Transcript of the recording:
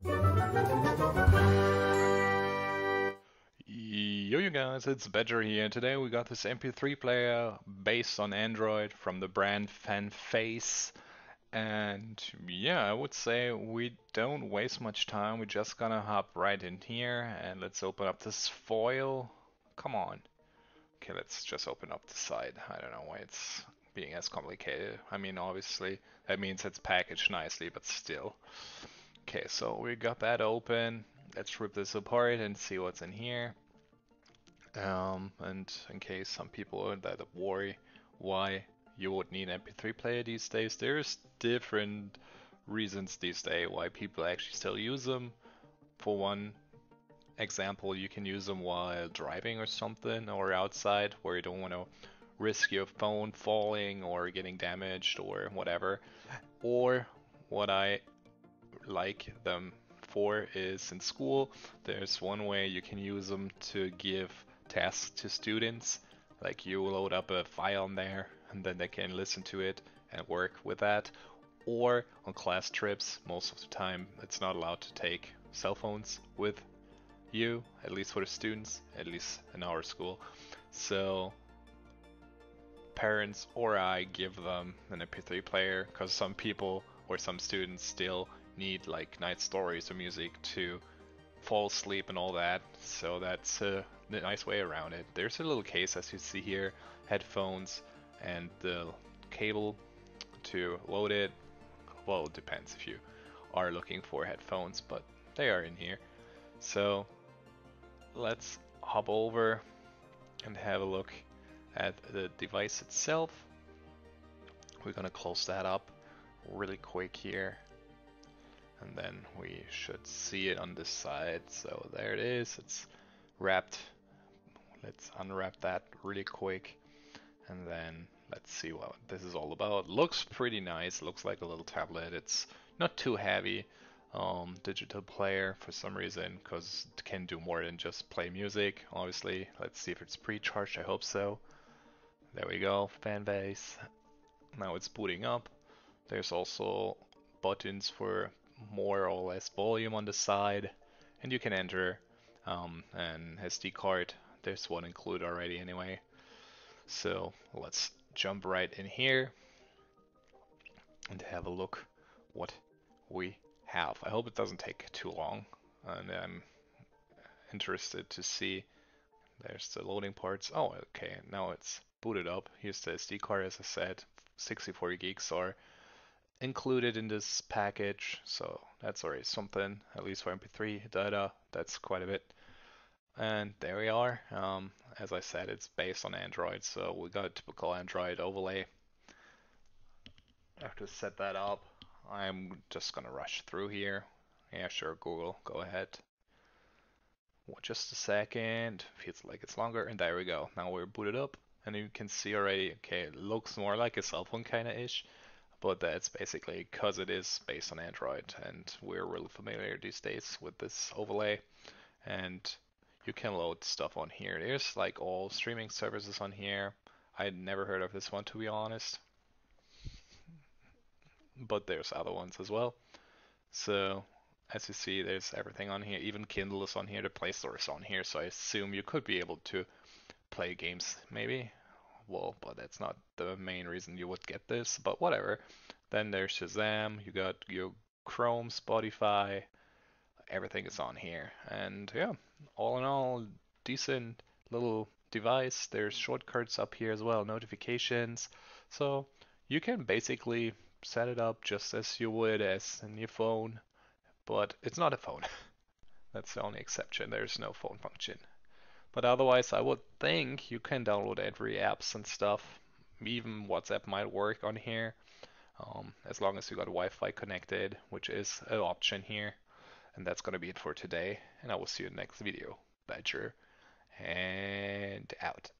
Yo, you guys, it's Badger here. Today we got this MP3 player based on Android from the brand Fanvace. And yeah, I would say we don't waste much time. We're just gonna hop right in here and let's open up this foil. Come on. Okay, let's just open up the side. I don't know why it's being as complicated. I mean, obviously, that means it's packaged nicely, but still. Okay, so we got that open. Let's rip this apart and see what's in here. And in case some people that worry why you would need MP3 player these days, there's different reasons these days why people actually still use them. For one example, you can use them while driving or something, or outside where you don't want to risk your phone falling or getting damaged or whatever. Or what I like them for is in school, there's one way you can use them to give tasks to students. Like you load up a file in there and then they can listen to it and work with that. Or on class trips, most of the time it's not allowed to take cell phones with you, at least for the students, at least in our school. So parents or I give them an MP3 player because some people or some students still need like night stories or music to fall asleep and all that. So that's a nice way around it. There's a little case as you see here, headphones and the cable to load it. Well, it depends if you are looking for headphones, but they are in here. So let's hop over and have a look at the device itself. We're gonna close that up really quick here, and then we should see it on this side. So there it is, it's wrapped. Let's unwrap that really quick, and then let's see what this is all about. Looks pretty nice, looks like a little tablet. It's not too heavy. Digital player for some reason, because it can do more than just play music, obviously. Let's see if it's pre-charged, I hope so. There we go, Fanbase. Now it's booting up. There's also buttons for more or less volume on the side, and you can enter an SD card. There's one included already anyway. So let's jump right in here and have a look what we have. I hope it doesn't take too long, and I'm interested to see. There's the loading parts. Oh, okay, now it's booted up. Here's the SD card, as I said. 64 gigs are included in this package, so that's already something, at least for MP3 data. That's quite a bit. And there we are. As I said, it's based on Android, so we got a typical Android overlay. I have to set that up. I'm just gonna rush through here. Yeah, sure, Google, go ahead. Just a second. Feels like it's longer, and there we go. Now we're booted up, and you can see already, okay, it looks more like a cell phone kinda ish, but that's basically because it is based on Android, and we're really familiar these days with this overlay. And you can load stuff on here. There's like all streaming services on here. I'd never heard of this one, to be honest, but there's other ones as well. So as you see, there's everything on here. Even Kindle is on here. The Play Store is on here. So I assume you could be able to play games, maybe. Well, but that's not the main reason you would get this. But whatever. Then there's Shazam. You got your Chrome, Spotify. Everything is on here. And yeah, all in all, decent little device. There's shortcuts up here as well, notifications. So you can basically set it up just as you would as in your phone, but it's not a phone. That's the only exception. There's no phone function. But otherwise, I would think you can download every apps and stuff. Even WhatsApp might work on here, as long as you got Wi-Fi connected, which is an option here. And that's gonna be it for today. And I will see you in the next video. Badger and out.